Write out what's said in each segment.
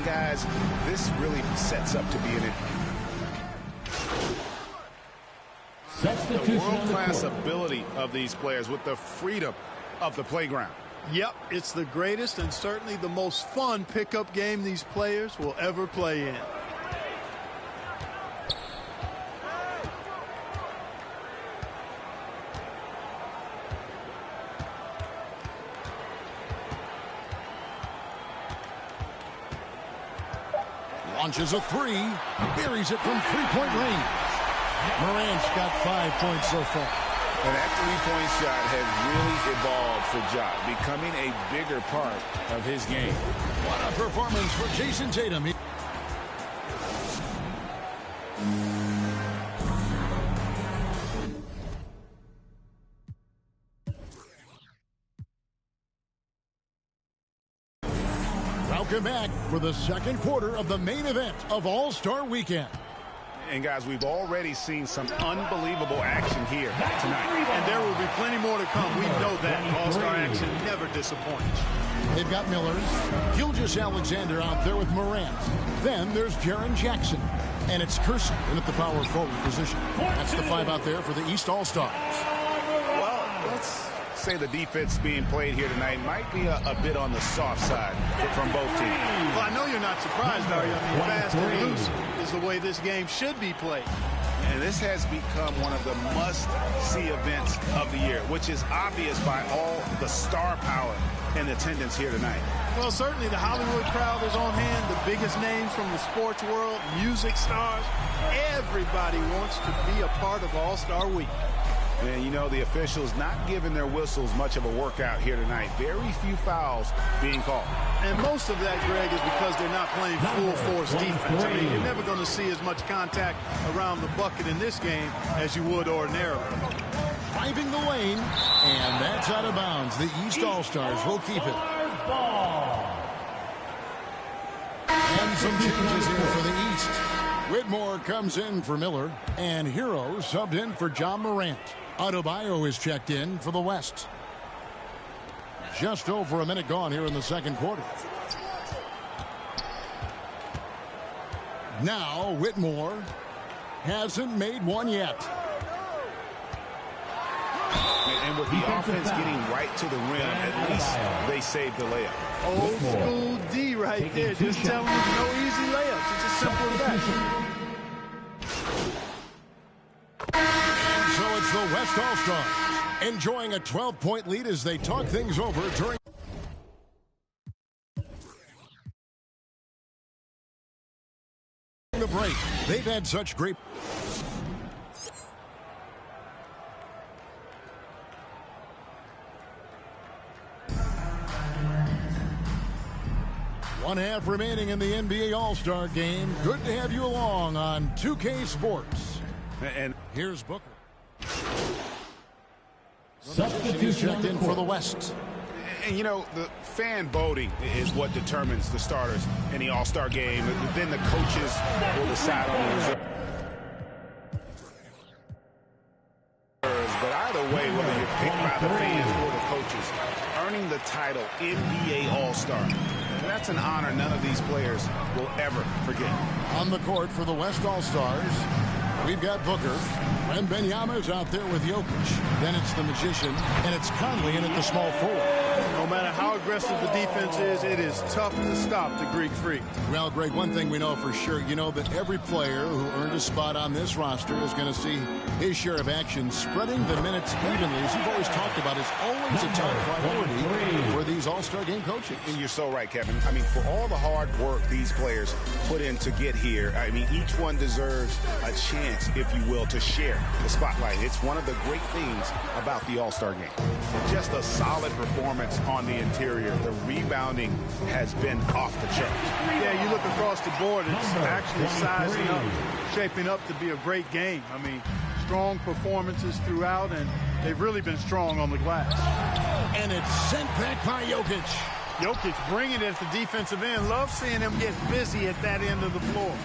guys, this really sets up to be the world-class ability of these players with the freedom of the playground. Yep, it's the greatest and certainly the most fun pickup game these players will ever play in. Launches a three, buries it from three-point range. Morant's got 5 points so far. And that three-point shot has really evolved for Ja, becoming a bigger part of his game. What a performance for Jason Tatum. Welcome back for the second quarter of the main event of All-Star Weekend. And guys, we've already seen some unbelievable action here tonight. And there will be plenty more to come. We know that. All-Star action never disappoints. They've got Millers, Gilgeous-Alexander out there with Morant. Then there's Jaren Jackson. And it's Kersey in at the power forward position. That's the five out there for the East All-Stars. Well, let's say the defense being played here tonight might be a bit on the soft side from both teams. Well, I know you're not surprised, are you? I mean, fast and loose is the way this game should be played. And this has become one of the must-see events of the year, which is obvious by all the star power and attendance here tonight. Well, certainly the Hollywood crowd is on hand, the biggest names from the sports world, music stars. Everybody wants to be a part of All-Star Week. And, you know, the officials not giving their whistles much of a workout here tonight. Very few fouls being called. And most of that, Greg, is because they're not playing full-force defense. I mean, you're never going to see as much contact around the bucket in this game as you would ordinarily. Driving the lane, and that's out of bounds. The East All-Stars will keep it. And some changes here for the East. Whitmore comes in for Miller, and Hero subbed in for John Morant. Adebayo is checked in for the West. Just over a minute gone here in the second quarter. Now Whitmore hasn't made one yet. And with the offense getting right to the rim, at least they saved the layup. Old school D right there, just telling them no easy layups. It's as simple as that. And so it's the West All-Stars enjoying a 12-point lead as they talk things over during the break. They've had such great... One half remaining in the NBA All-Star game. Good to have you along on 2K Sports. And here's Booker. Substitution checked in for the West. And, you know, the fan voting is what determines the starters in the All-Star game. Then the coaches will decide on the result. But either way, whether you're picked by the fans or the coaches, earning the title NBA All-Star, that's an honor none of these players will ever forget. On the court for the West All-Stars, we've got Booker. And Benyama's out there with Jokic. Then it's the Magician, and it's Canlı in at the small forward. No matter how aggressive the defense is, it is tough to stop the Greek Freak. Well, Greg, one thing we know for sure, you know that every player who earned a spot on this roster is going to see his share of action. Spreading the minutes evenly, as you've always talked about, is always a top priority for these All-Star game coaches. And you're so right, Kevin. I mean, for all the hard work these players put in to get here, I mean, each one deserves a chance, if you will, to share the spotlight. It's one of the great things about the All-Star game. Just a solid performance on the interior. The rebounding has been off the charts. Yeah, you look across the board, it's actually sizing up, shaping up to be a great game. I mean, strong performances throughout, and they've really been strong on the glass. And it's sent back by Jokic. Jokic bringing it at the defensive end. Love seeing him get busy at that end of the floor.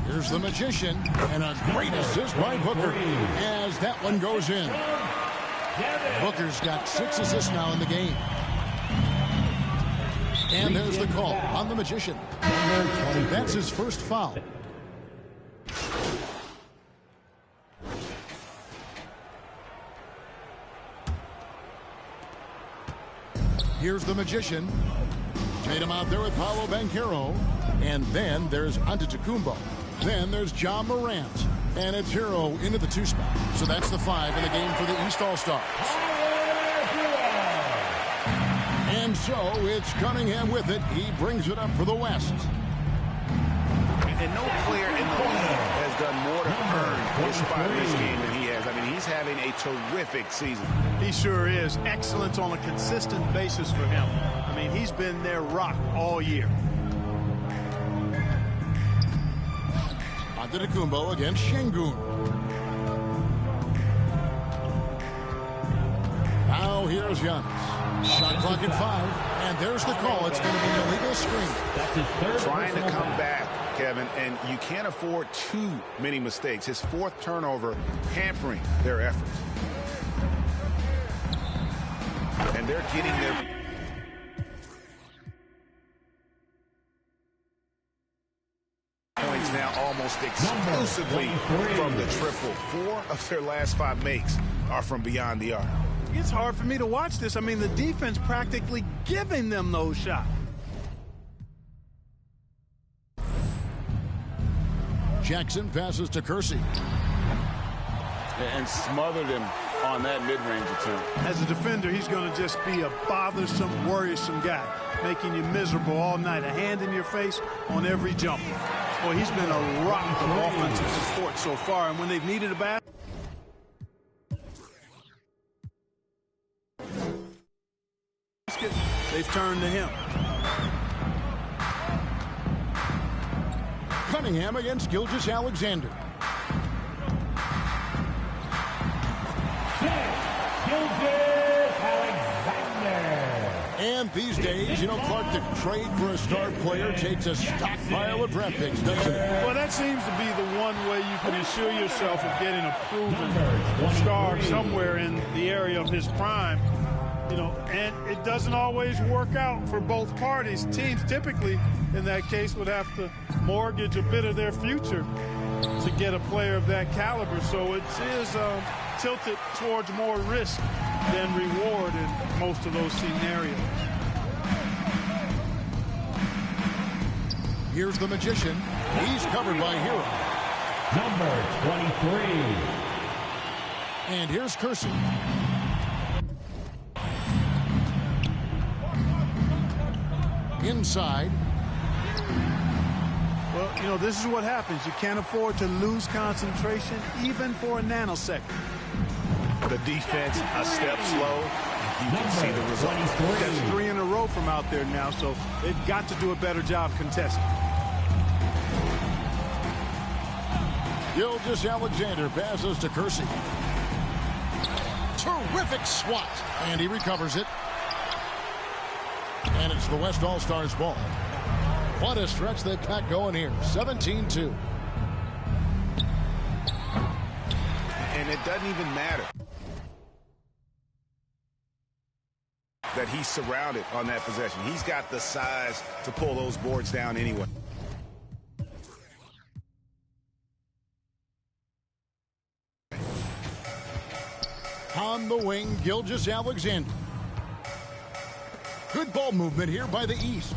Here's the Magician, and a great assist by Booker as that one goes in. Booker's got 6 assists now in the game. And there's the call on the magician. That's his first foul. Here's the magician. Tatum out there with Paolo Banchero. And then there's Antetokounmpo. Then there's John Morant. And it's Hero into the 2 spot. So that's the 5 in the game for the East All-Stars. And so it's Cunningham with it. He brings it up for the West. And no player in the league has done more to earn his spot in this game than he has. I mean, he's having a terrific season. He sure is. Excellence on a consistent basis for him. I mean, he's been their rock all year. Antetokounmpo against Şengün. Now here's Giannis. Shot clock at 5, and there's the call. It's going to be an illegal screen. Trying to come back, Kevin, and you can't afford too many mistakes. His 4th turnover hampering their efforts. And they're getting their points now almost exclusively from the triple. 4 of their last 5 makes are from beyond the arc. It's hard for me to watch this. I mean, the defense practically giving them those shots. Jackson passes to Kersey. And smothered him on that mid-range attempt. As a defender, he's going to just be a bothersome, worrisome guy, making you miserable all night. A hand in your face on every jump. Boy, he's been a rock of offensive support so far, and when they've needed a basket, they've turned to him. Cunningham against Gilgeous-Alexander. And these days, you know, Clark, the trade for a star player takes a stockpile of draft picks, doesn't it? Well, that seems to be the one way you can assure yourself of getting a proven star somewhere in the area of his prime. You know, and it doesn't always work out for both parties. Teams typically, in that case, would have to mortgage a bit of their future to get a player of that caliber. So it is tilted towards more risk than reward in most of those scenarios. Here's the magician. He's covered by Hero. Number 23. And here's Kersey. Inside. Well, you know, this is what happens. You can't afford to lose concentration even for a nanosecond. The defense a step slow. You can see the result. That's 3 in a row from out there now, so they've got to do a better job contesting. Gilgeous-Alexander passes to Kersey. Terrific swat. And he recovers it. And it's the West All-Stars ball. What a stretch they've got going here. 17-2. And it doesn't even matter that he's surrounded on that possession. He's got the size to pull those boards down anyway. On the wing, Gilgeous-Alexander. Good ball movement here by the East.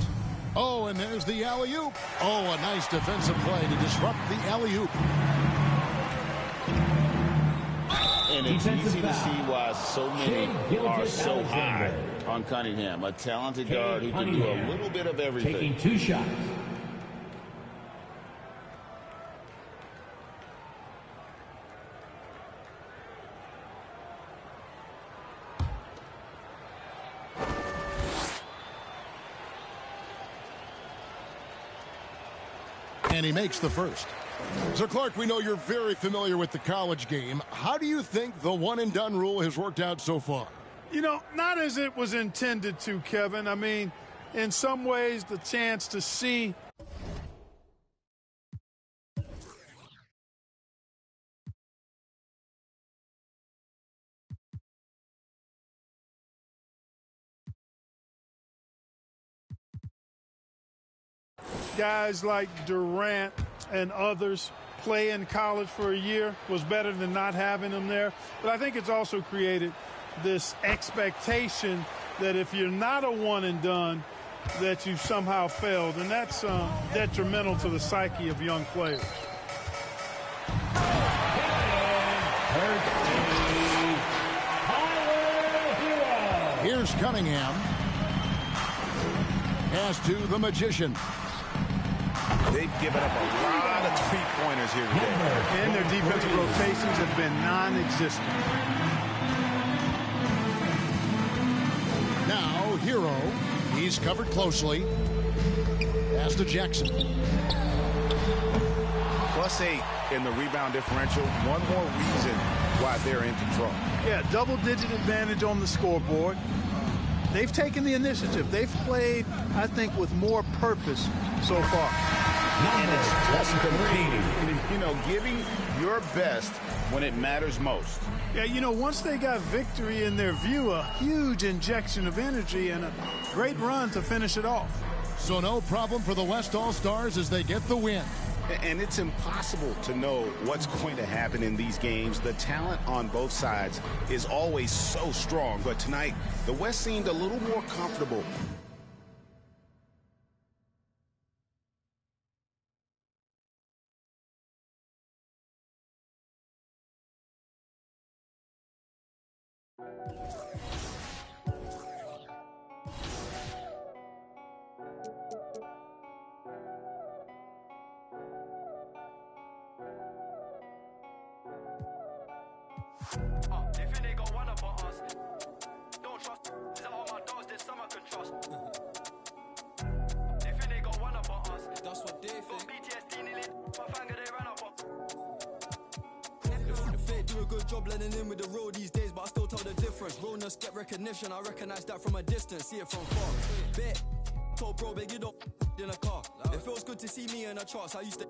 Oh, and there's the alley-oop. Oh, a nice defensive play to disrupt the alley-oop. And it's easy to see why so many are so high on Cunningham. A talented guard who can do a little bit of everything. Taking 2 shots. And he makes the first. So, Clark, we know you're very familiar with the college game. How do you think the one-and-done rule has worked out so far? You know, not as it was intended to, Kevin. I mean, in some ways, the chance to see guys like Durant and others play in college for a year was better than not having them there. But I think it's also created this expectation that if you're not a one and done, that you've somehow failed. And that's detrimental to the psyche of young players. Here's Cunningham. Pass to the Magician. They've given up a lot of three-pointers here today. And their defensive rotations have been non-existent. Now, Hero. He's covered closely. Pass to Jackson. +8 in the rebound differential. One more reason why they're in control. Yeah, double-digit advantage on the scoreboard. They've taken the initiative. They've played, I think, with more purpose so far. And it's just competing. You know, giving your best when it matters most. Yeah, you know, once they got victory in their view, a huge injection of energy and a great run to finish it off. So no problem for the West All-Stars as they get the win. And it's impossible to know what's going to happen in these games. The talent on both sides is always so strong. But tonight, the West seemed a little more comfortable. They think they got one up on us. Don't trust. Is that all my dogs? There's some I can trust. They think they got one up on us. That's what they think. PTSD nearly. My finger they ran up on. The fake do a good job blending in with the road these days, but I still tell the difference. Realness get recognition. I recognize that from a distance. See it from far. Bet. Told bro, big you don't in a car. It feels good to see me in the charts. I used to.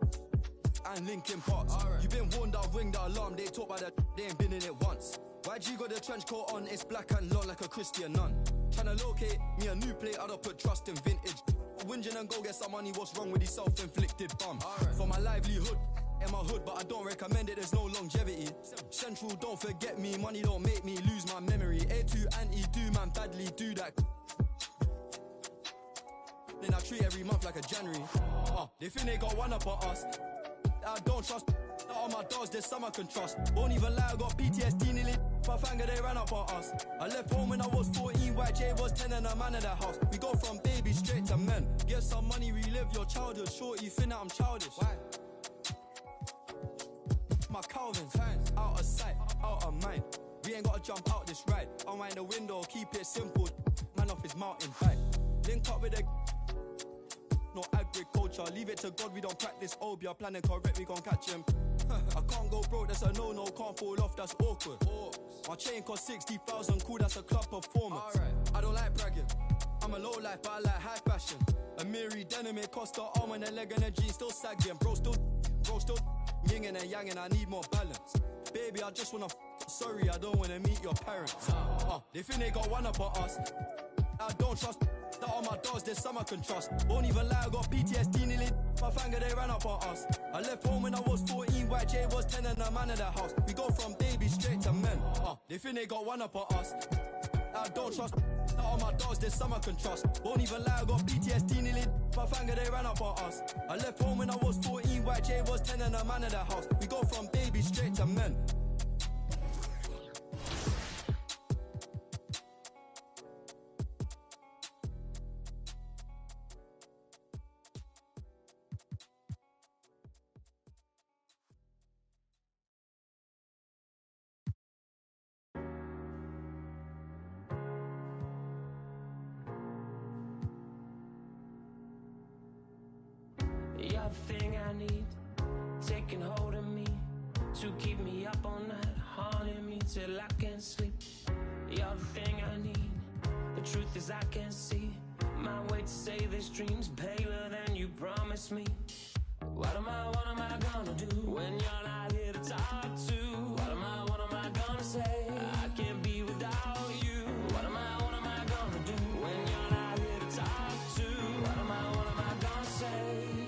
And Linkin Parks. Right. You been warned, I'll ring the alarm. They talk about that, they ain't been in it once. YG got the trench coat on, it's black and long like a Christian nun. Tryna locate me a new plate, I don't put trust in vintage. Whinging and go get some money, what's wrong with these self-inflicted bum? Right. For my livelihood, in my hood, but I don't recommend it, there's no longevity. Central, don't forget me, money don't make me lose my memory. A2 anti, do man badly, do that. Then I treat every month like a January. They think they got one up on us. I don't trust. All my dogs, there's some I can trust. Won't even lie, I got PTSD nearly. My finger, they ran up on us. I left home when I was 14, YJ was 10 and a man in the house. We go from baby straight to men. Get some money, relive your childhood. Shorty, you think that I'm childish. Why? My Calvin's out of sight, out of mind. We ain't gotta jump out this ride. Unwind the window, keep it simple. Man off his mountain bike. Link up with a no agriculture, leave it to God, we don't practice obia. Planning correct, we gon' catch him. I can't go broke, that's a no-no, can't fall off, that's awkward. My chain cost 60,000, cool, that's a club performance. I don't like bragging, I'm a low life, but I like high fashion. A Miri denim, it cost the arm and a leg and a jean, still sagging. Bro still yinging and yanging, I need more balance. Baby, I just wanna sorry, I don't wanna meet your parents. They think they got one up on us. I don't trust that all my dogs, there's some I can trust. Won't even lie, I got PTSD nearly. My finger, they ran up on us. I left home when I was 14, YJ was 10 and a man in the house. We go from baby straight to men. They think they got one up on us. I don't trust that all my dogs, there's some I can trust. Won't even lie, I got PTSD nearly. My finger, they ran up on us. I left home when I was 14, YJ was 10 and a man in the house. We go from baby straight to men. You're the thing I need, taking hold of me, to keep me up all night, haunting me till I can't sleep. You're the thing I need, the truth is I can't see my way to say this dream's paler than you promised me. What am I gonna do when you're not here to talk to? What am I gonna say? I can't be without you. What am I gonna do when you're not here to talk to? What am I gonna say?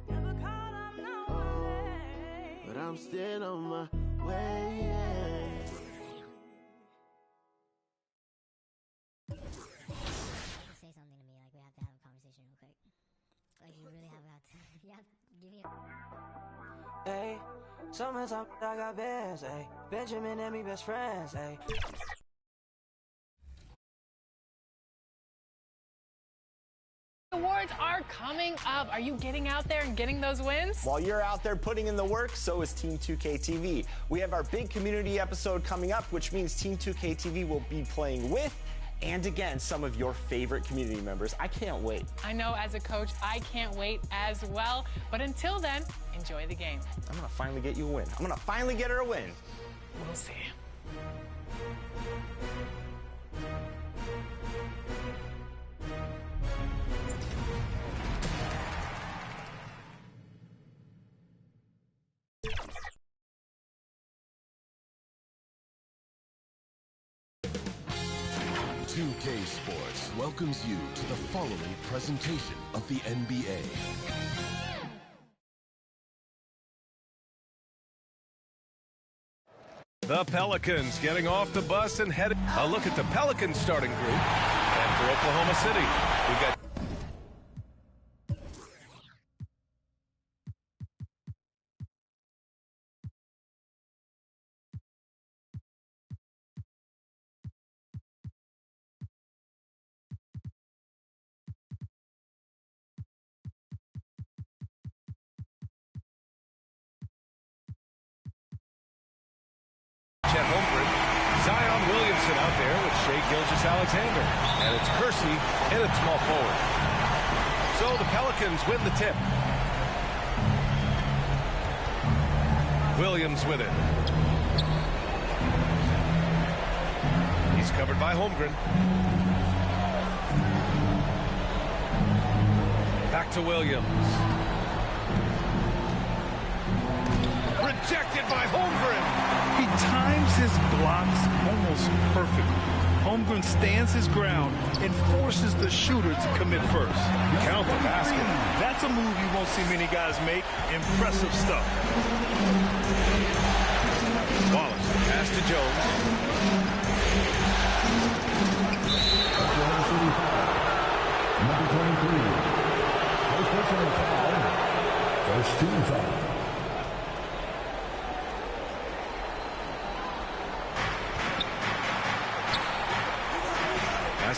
I'm still on my way, yeah. Say something to me, like we have to have a conversation real quick. Like you really have got to, you have to give me a... Hey, summertime I got bands, hey. Benjamin and me best friends, hey. Awards are coming up. Are you getting out there and getting those wins? While you're out there putting in the work, so is Team 2K TV. We have our big community episode coming up, which means Team 2K TV will be playing with and against some of your favorite community members. I can't wait. I know, as a coach, I can't wait as well. But until then, enjoy the game. I'm gonna finally get you a win. I'm gonna finally get her a win. We'll see. 2K Sports welcomes you to the following presentation of the NBA. The Pelicans getting off the bus and heading. A look at the Pelicans starting group. And for Oklahoma City, we've got Zion Williamson out there with Shai Gilgeous-Alexander. And it's Kersey in at small forward. So the Pelicans win the tip. Williams with it. He's covered by Holmgren. Back to Williams. Rejected by Holmgren. He times his blocks almost perfectly. Holmgren stands his ground and forces the shooter to commit first. Count the basket. That's a move you won't see many guys make. Impressive stuff. Wallace pass to Jones. Number 23. First personal foul. First team foul.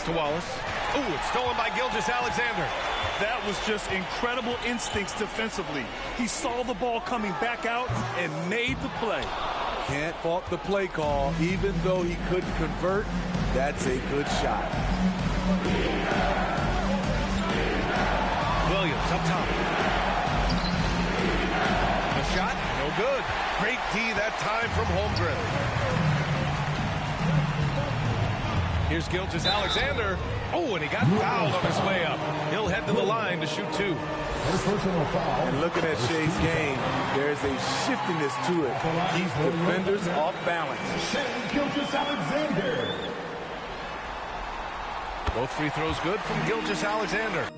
To Wallace. Oh, it's stolen by Gilgeous-Alexander. That was just incredible instincts defensively. He saw the ball coming back out and made the play. Can't fault the play call. Even though he couldn't convert, that's a good shot. Williams up top. The shot, no good. Great D that time from Holmgren. Here's Gilgeous-Alexander. Oh, and he got fouled on his way up. He'll head to the line to shoot two. Personal foul. And looking at Shai's game, there's a shiftiness to it. Keeps defenders off balance. Gilgeous-Alexander. Both free throws good from Gilgeous-Alexander.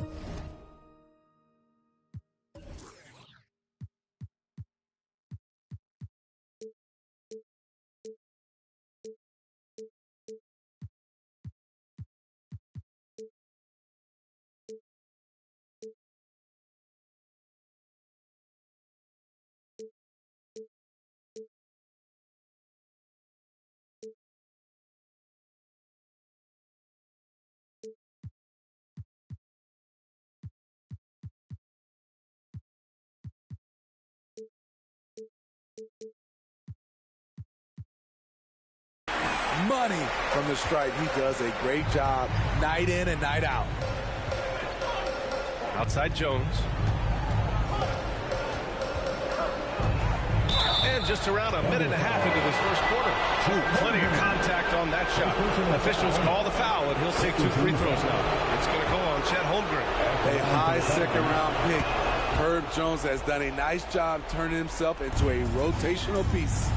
Money from the stripe. He does a great job night in and night out. Outside Jones. And just around a minute and a half into this first quarter. Plenty of contact on that shot. Officials call the foul, and he'll take two free throws now. It's going to go on Chet Holmgren. A high second-round pick. Herb Jones has done a nice job turning himself into a rotational piece.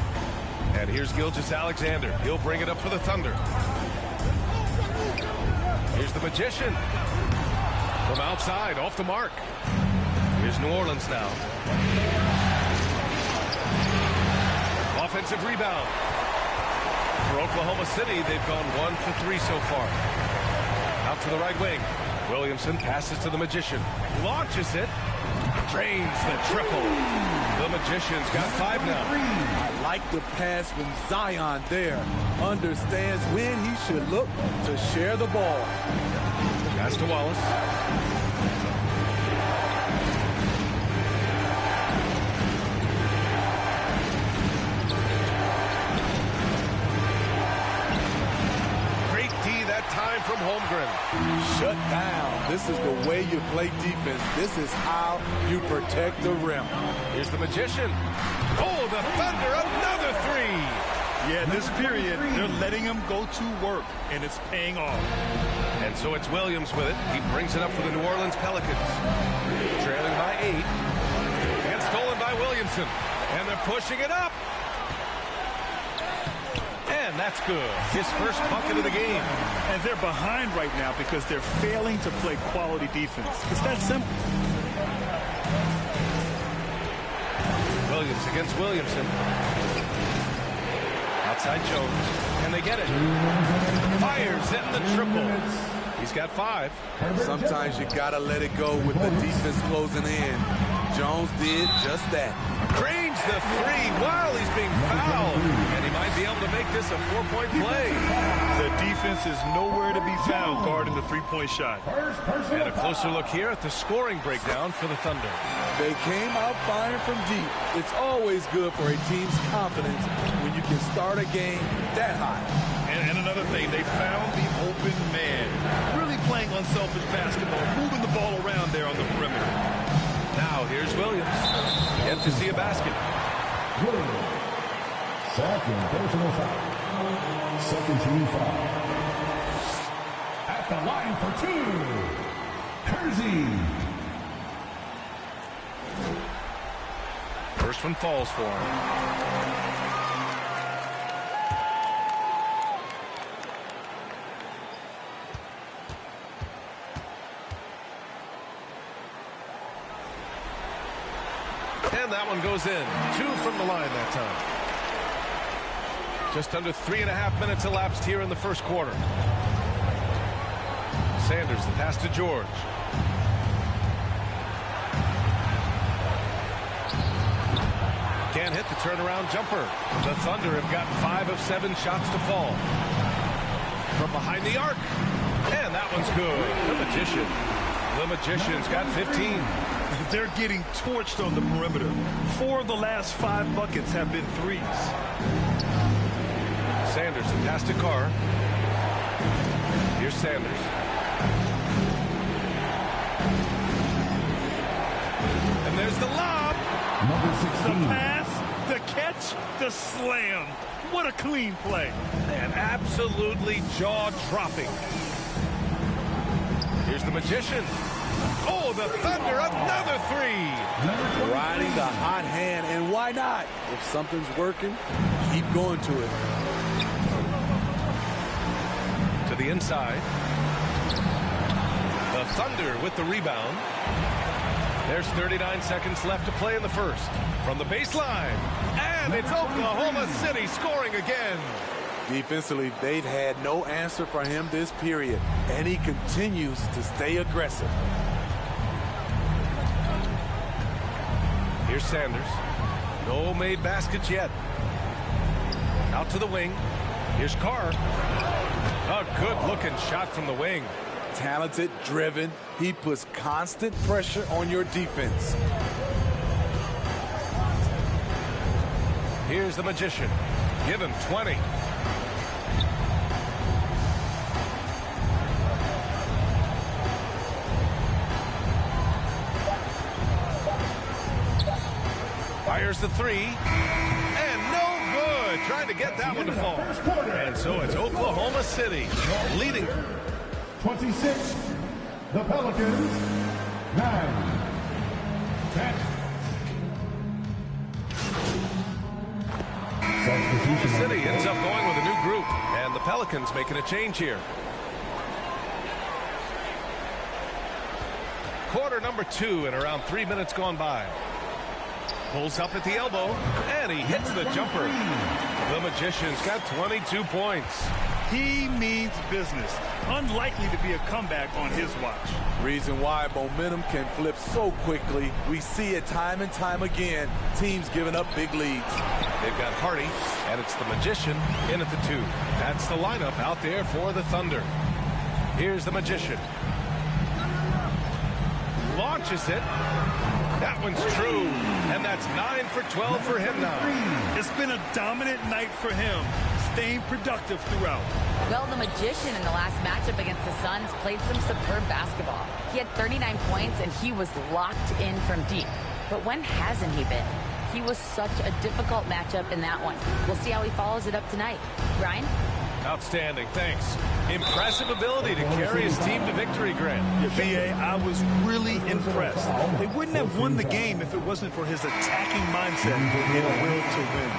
And here's Gilgeous-Alexander. He'll bring it up for the Thunder. Here's the Magician. From outside, off the mark. Here's New Orleans now. offensive rebound. For Oklahoma City, they've gone 1 for 3 so far. Out to the right wing. Williamson passes to the Magician. Launches it. Drains the triple. The Magician's got 5 now. I like the pass from Zion there. Understands when he should look to share the ball. Pass to Wallace. Great D that time from Holmgren. Shut down. This is the way you play defense. This is how you protect the rim. Here's the Magician. Oh, the Thunder, another 3. Yeah, this period, they're letting him go to work, and it's paying off. And so it's Williams with it. He brings it up for the New Orleans Pelicans. Trailing by 8. And stolen by Williamson. And they're pushing it up. And that's good. His first bucket of the game. And they're behind right now because they're failing to play quality defense. It's that simple. Williams against Williamson. Outside Jones. Can they get it? Fires in the triple. He's got 5. Sometimes you got to let it go with the defense closing in. Jones did just that. Drains the 3 while he's being fouled. And he might be able to make this a 4-point play. The defense is nowhere to be found guarding the 3-point shot. And a closer look here at the scoring breakdown for the Thunder. They came out firing from deep. It's always good for a team's confidence when you can start a game that high. And another thing, they found the open man. Really playing unselfish basketball, moving the ball around there on the perimeter. Now here's Williams. Yet to see a basket. Williams. Second personal foul. Second team foul. At the line for 2. Kersey. First one falls for him. And that one goes in. 2 from the line that time. Just under 3.5 minutes elapsed here in the first quarter. Sanders, the pass to George. Can't hit the turnaround jumper. The Thunder have gotten 5 of 7 shots to fall. From behind the arc. And that one's good. The Magician. The Magician's got 15. They're getting torched on the perimeter. 4 of the last 5 buckets have been 3s. Sanders, the pass to Carr. Here's Sanders. And there's the lob. Number 16. The pass, the catch, the slam. What a clean play. And absolutely jaw-dropping. Here's the Magician. Oh, the Thunder, another 3. Riding the hot hand, and why not? If something's working, keep going to it. To the inside. The Thunder with the rebound. There's 39 seconds left to play in the first. From the baseline. And it's Oklahoma City scoring again. Defensively, they've had no answer for him this period, and he continues to stay aggressive. Here's Sanders. No made baskets yet. Out to the wing. Here's Carr. A good-looking shot from the wing. Talented, driven. He puts constant pressure on your defense. Here's the Magician. Give him 20. Fires the 3. And no good. Trying to get that one to fall. And so it's Oklahoma City leading. 26. The Pelicans. 9. 10. Oklahoma City ends up going with a new group. And the Pelicans making a change here. Quarter number 2 and around 3 minutes gone by. Pulls up at the elbow, and he hits the jumper. The Magician's got 22 points. He means business. Unlikely to be a comeback on his watch. Reason why momentum can flip so quickly. We see it time and time again. Teams giving up big leads. They've got Hardy, and it's the Magician in at the 2. That's the lineup out there for the Thunder. Here's the Magician. Launches it. That one's true. And that's 9 for 12 for him now. It's been a dominant night for him, staying productive throughout. Well, the Magician in the last matchup against the Suns played some superb basketball. He had 39 points, and he was locked in from deep. But when hasn't he been? He was such a difficult matchup in that one. We'll see how he follows it up tonight. Brian? Outstanding, thanks. Impressive ability to carry his team to victory, Grant. Yeah, B.A., I was really impressed. They wouldn't have won the game if it wasn't for his attacking mindset and a will to win.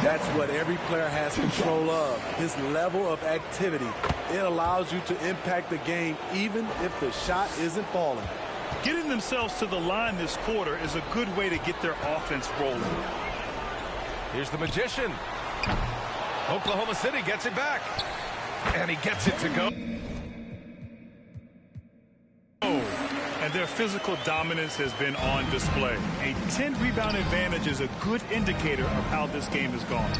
That's what every player has control of, his level of activity. It allows you to impact the game even if the shot isn't falling. Getting themselves to the line this quarter is a good way to get their offense rolling. Here's the Magician. Oklahoma City gets it back. And he gets it to go. And their physical dominance has been on display. A 10-rebound advantage is a good indicator of how this game has gone.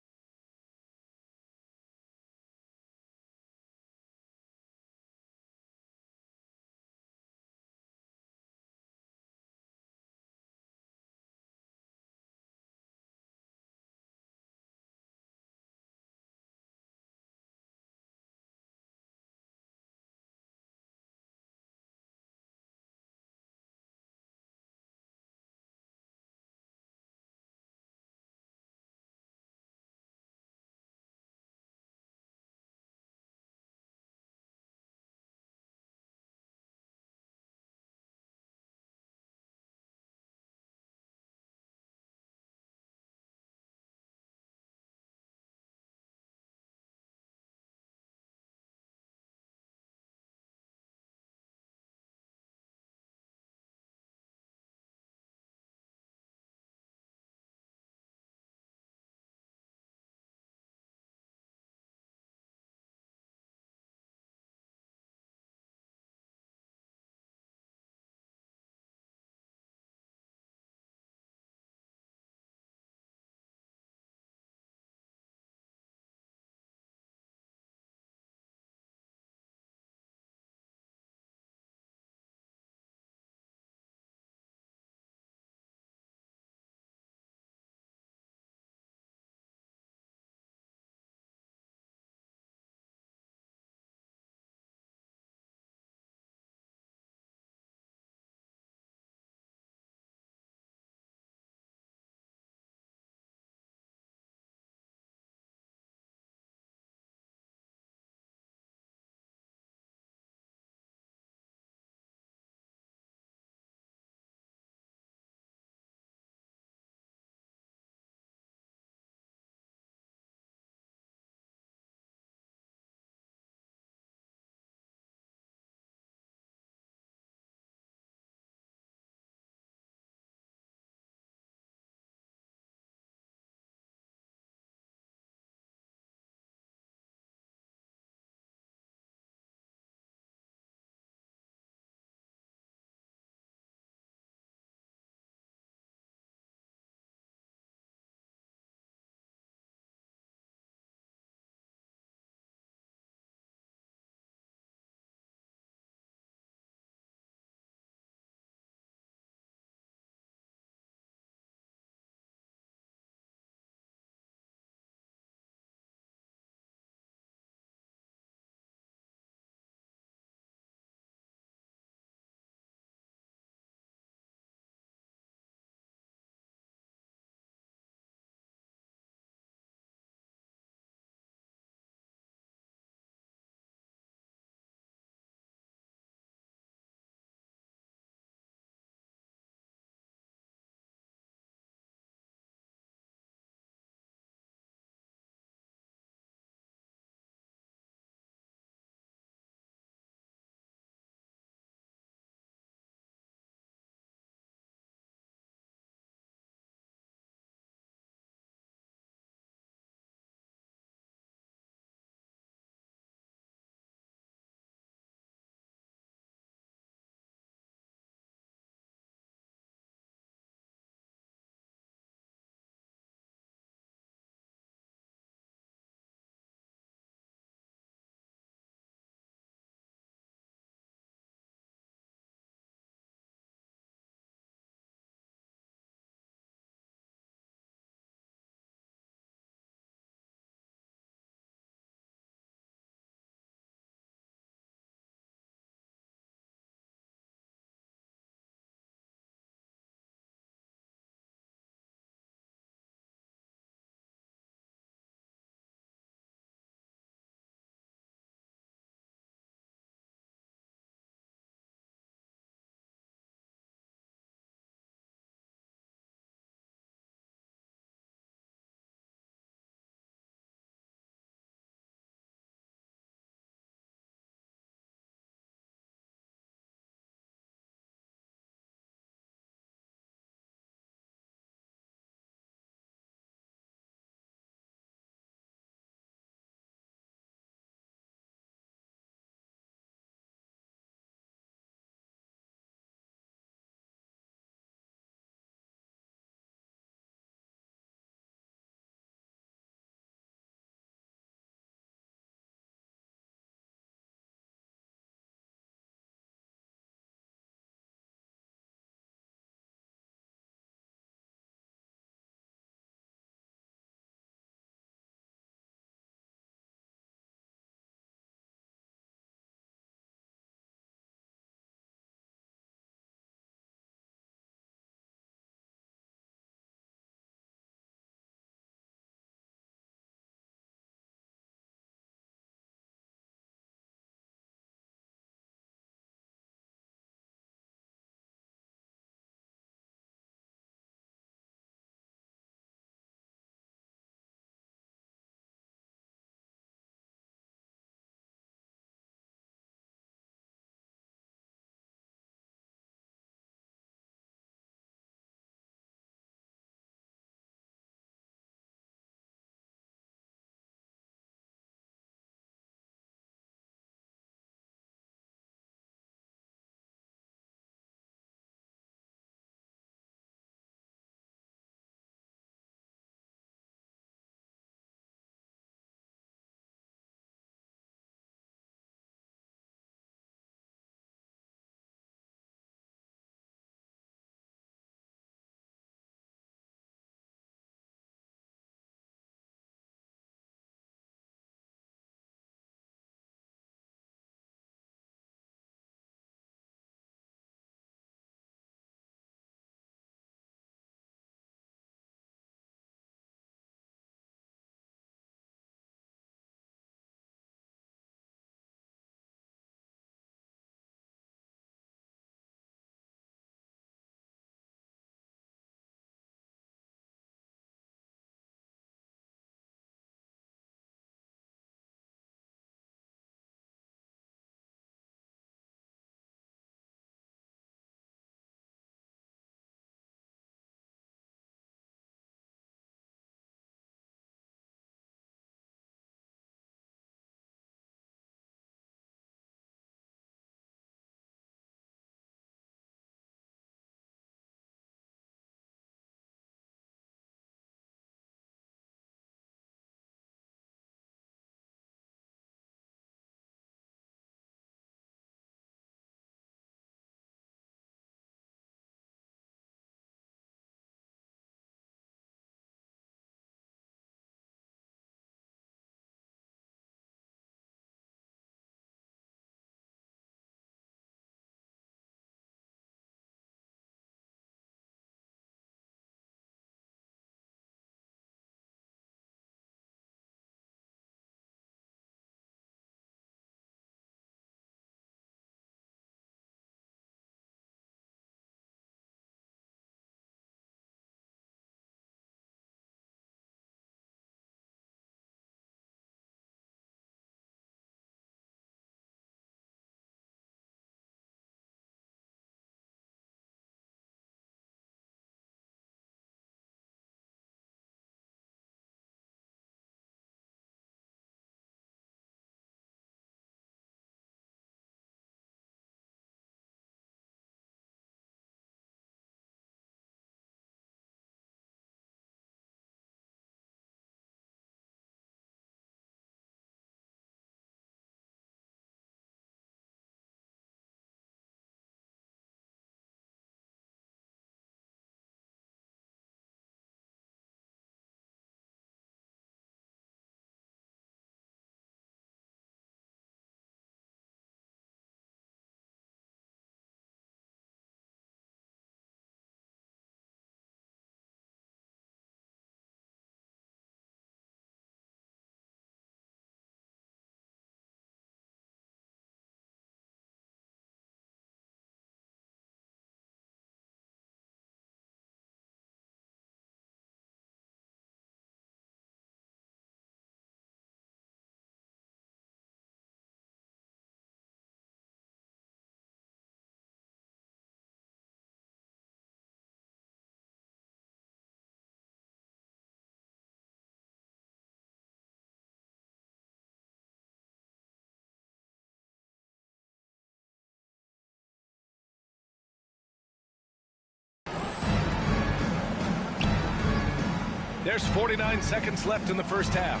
There's 49 seconds left in the first half.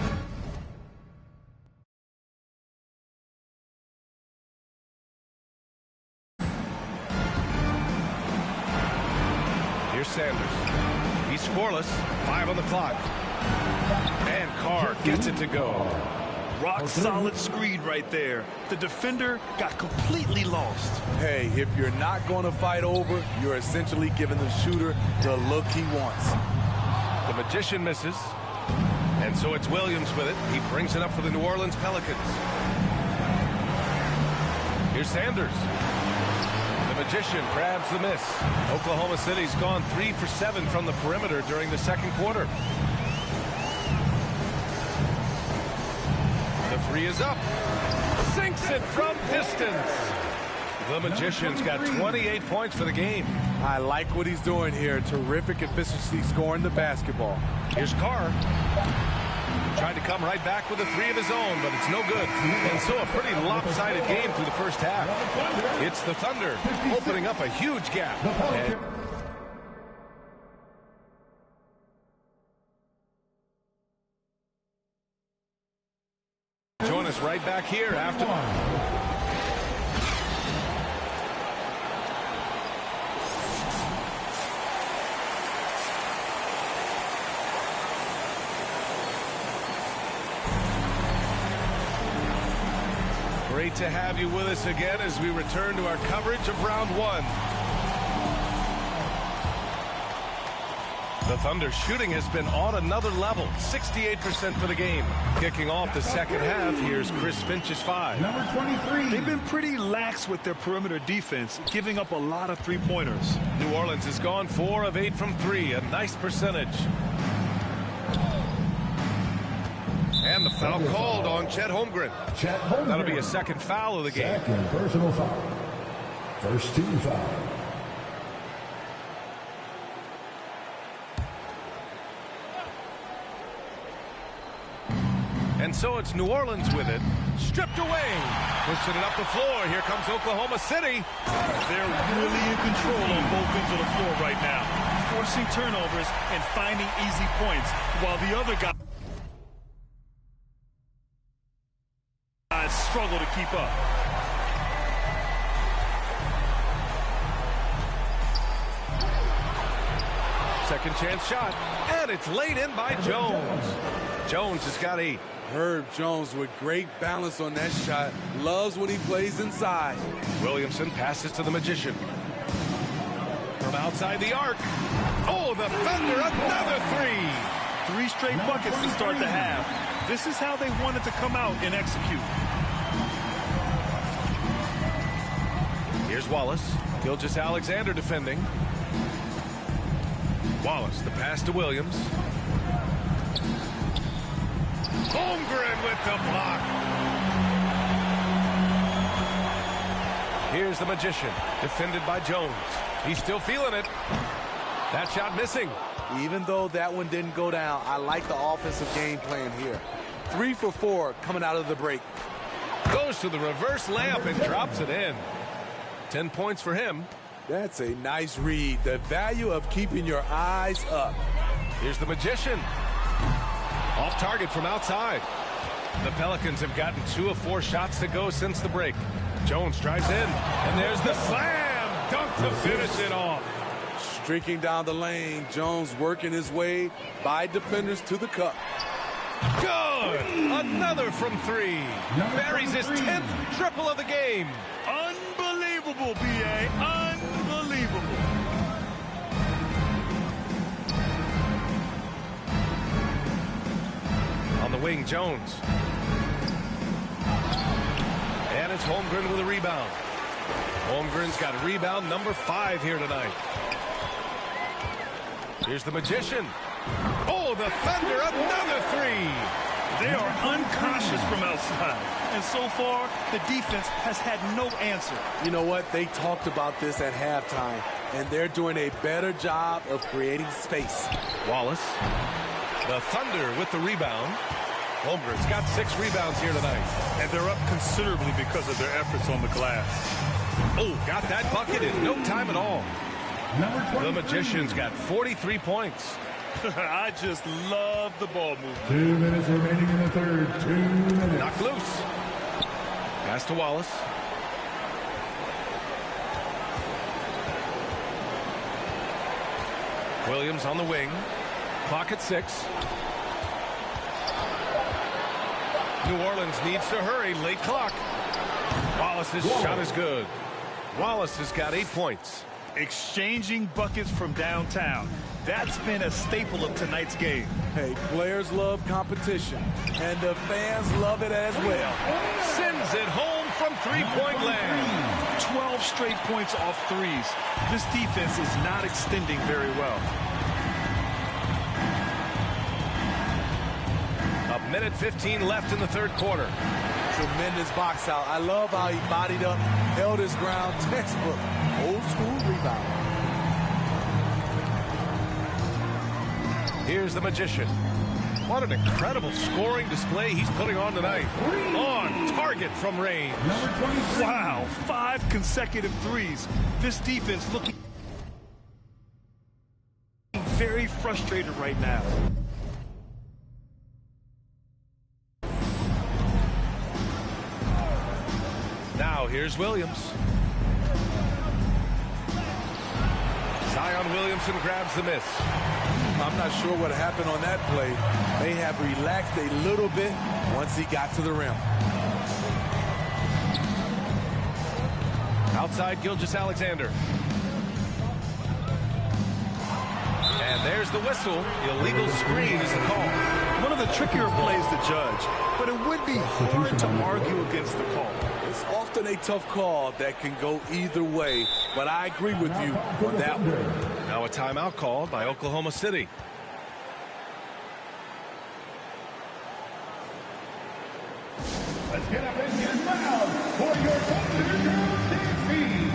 Here's Sanders. He's scoreless. 5 on the clock. And Carr gets it to go. Rock solid screen right there. The defender got completely lost. Hey, if you're not going to fight over, you're essentially giving the shooter the look he wants. The Magician misses. And so it's Williams with it. He brings it up for the New Orleans Pelicans. Here's Sanders. The Magician grabs the miss. Oklahoma City's gone 3 for 7 from the perimeter during the second quarter. The three is up. Sinks it from distance. The Magician's got 28 points for the game. I like what he's doing here. Terrific efficiency scoring the basketball. Here's Carr. Tried to come right back with a three of his own, but it's no good. And so a pretty lopsided game through the first half. It's the Thunder opening up a huge gap. And join us right back here after. Great to have you with us again as we return to our coverage of round one. The Thunder shooting has been on another level, 68% for the game. Kicking off the second half, here's Chris Finch's 5. Number 23. They've been pretty lax with their perimeter defense, giving up a lot of three-pointers. New Orleans has gone 4 of 8 from 3, a nice percentage. And the foul called on Chet Holmgren. That'll be a second foul of the game. Second personal foul. First team foul. And so it's New Orleans with it. Stripped away. Pushing it up the floor. Here comes Oklahoma City. They're really in control on both ends of the floor right now. Forcing turnovers and finding easy points while the other guys struggle to keep up. Second chance shot. And it's laid in by Jones. Jones has got 8. Herb Jones with great balance on that shot. Loves when he plays inside. Williamson passes to the Magician. From outside the arc. Oh, the Thunder, another 3. 3 straight buckets to start the half. This is how they wanted to come out and execute. Here's Wallace. Gilgeous-Alexander defending. Wallace, the pass to Williams. Holmgren with the block. Here's the Magician, defended by Jones. He's still feeling it. That shot missing. Even though that one didn't go down, I like the offensive game plan here. 3 for 4 coming out of the break. Goes to the reverse layup and drops it in. 10 points for him. That's a nice read. The value of keeping your eyes up. Here's the Magician. Off target from outside. The Pelicans have gotten 2 of 4 shots to go since the break. Jones drives in, and there's the slam dunk to finish it off. Streaking down the lane, Jones working his way by defenders to the cup. Good! Another from 3. Buries his 10th triple of the game. Unbelievable, B.A. Unbelievable. On the wing, Jones. And it's Holmgren with a rebound. Holmgren's got rebound number 5 here tonight. Here's the Magician. Oh, the Thunder, another 3. They are uncautious from outside. And so far, the defense has had no answer. You know what? They talked about this at halftime, and they're doing a better job of creating space. Wallace. The Thunder with the rebound. Holmgren's got 6 rebounds here tonight. And they're up considerably because of their efforts on the glass. Oh, got that bucket in no time at all. The Magician's got 43 points. I just love the ball movement. 2 minutes remaining in the third. 2 minutes. Knocked loose. Pass to Wallace. Williams on the wing. Clock at 6. New Orleans needs to hurry. Late clock. Wallace's shot is good. Wallace has got 8 points. Exchanging buckets from downtown. That's been a staple of tonight's game. Hey, players love competition, and the fans love it as well. Sends it home from three-point land. 12 straight points off threes. This defense is not extending very well. A minute 15 left in the third quarter. Tremendous box out. I love how he bodied up, held his ground. Textbook, old school rebound. Here's the Magician. What an incredible scoring display he's putting on tonight. On target from range. Wow, 5 consecutive threes. This defense looking very frustrated right now. Now here's Williams. Zion Williamson grabs the miss. I'm not sure what happened on that play. May have relaxed a little bit once he got to the rim. Outside Gilgeous-Alexander. And there's the whistle. Illegal screen is the call. One of the trickier plays to judge, but it would be hard to argue against the call. It's often a tough call that can go either way, but I agree with you on that one. Now a timeout called by Oklahoma City. Let's get up and get loud for your Thunder team.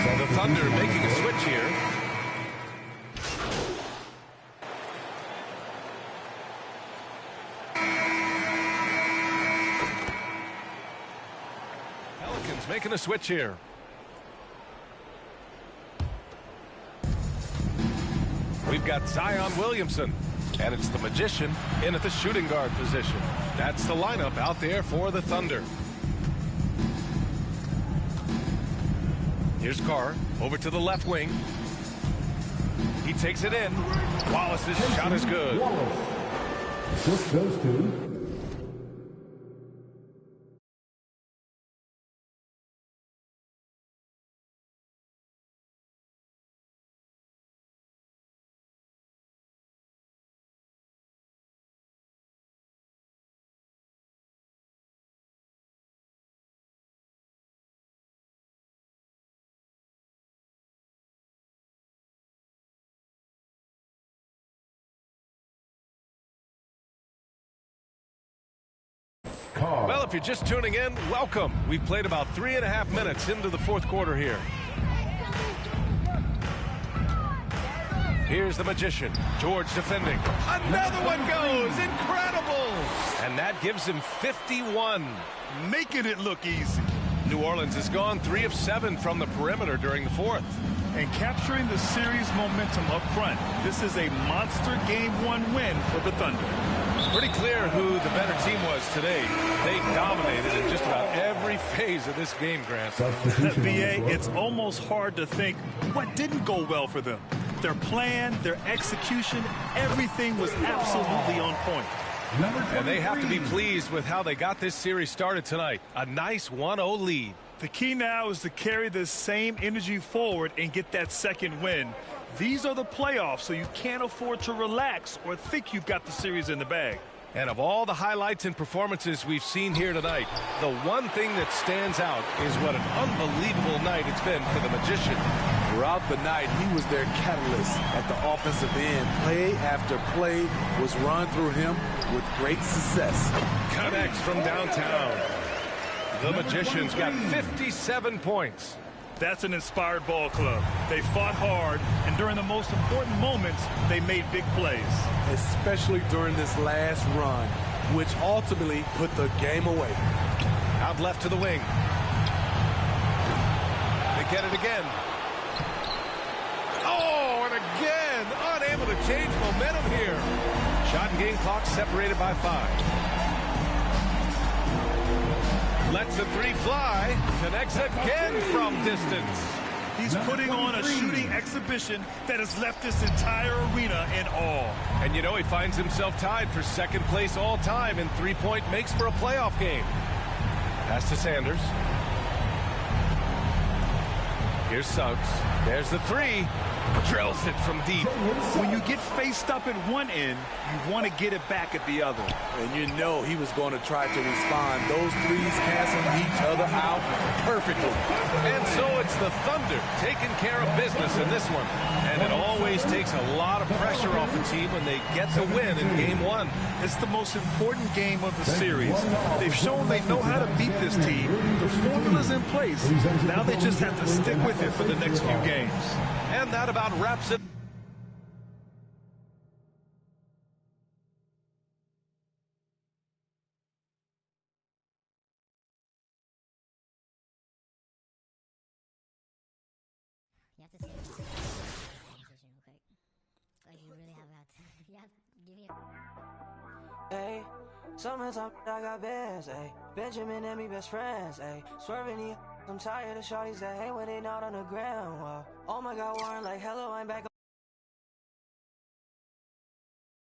So the Thunder making a switch here. Pelicans making a switch here. We've got Zion Williamson, and it's the Magician in at the shooting guard position. That's the lineup out there for the Thunder. Here's Carr over to the left wing. He takes it in. Wallace's shot is good. Switch those two. Well, if you're just tuning in, welcome. We've played about 3.5 minutes into the fourth quarter here. Here's the Magician. George defending. Another one goes. Incredible. And that gives him 51. Making it look easy. New Orleans has gone 3 of 7 from the perimeter during the fourth. And capturing the series momentum up front. This is a monster Game 1 win for the Thunder. Pretty clear who the better team was today. They dominated in just about every phase of this game, Grant. BA, it's almost hard to think what didn't go well for them. Their plan, their execution, everything was absolutely on point. And they have to be pleased with how they got this series started tonight. A nice 1-0 lead. The key now is to carry this same energy forward and get that second win. These are the playoffs, so you can't afford to relax or think you've got the series in the bag. And of all the highlights and performances we've seen here tonight, the one thing that stands out is what an unbelievable night it's been for the Magician. Throughout the night, he was their catalyst at the offensive end. Play after play was run through him with great success. Connects from downtown. The Magician's got 57 points. That's an inspired ball club. They fought hard, and during the most important moments, they made big plays. Especially during this last run, which ultimately put the game away. Out left to the wing. They get it again. Oh, and again, unable able to change momentum here. Shot and game clock separated by 5. Lets the 3 fly. Connects again from distance. He's putting on a shooting exhibition that has left this entire arena in awe. And you know, he finds himself tied for second place all time in three-point makes for a playoff game. Pass to Sanders. Here's Suggs. There's the 3. Drills it from deep. When you get faced up at one end, you want to get it back at the other. And you know he was going to try to respond. Those threes canceling each other out perfectly. And so it's the Thunder taking care of business in this one. And it always takes a lot of pressure off a team when they get the win in Game 1. It's the most important game of the series. They've shown they know how to beat this team. The formula's in place. Now they just have to stick with it for the next few games. And that about wraps it. You have to say the conversation real quick. Like you really have to. You have give me a. Hey, summertime, I got bands, ayy. Benjamin and me best friends, ayy. Swerving the. I'm tired of shorties that hate when they not on the ground. Oh my God, Warren, like hello, I'm back.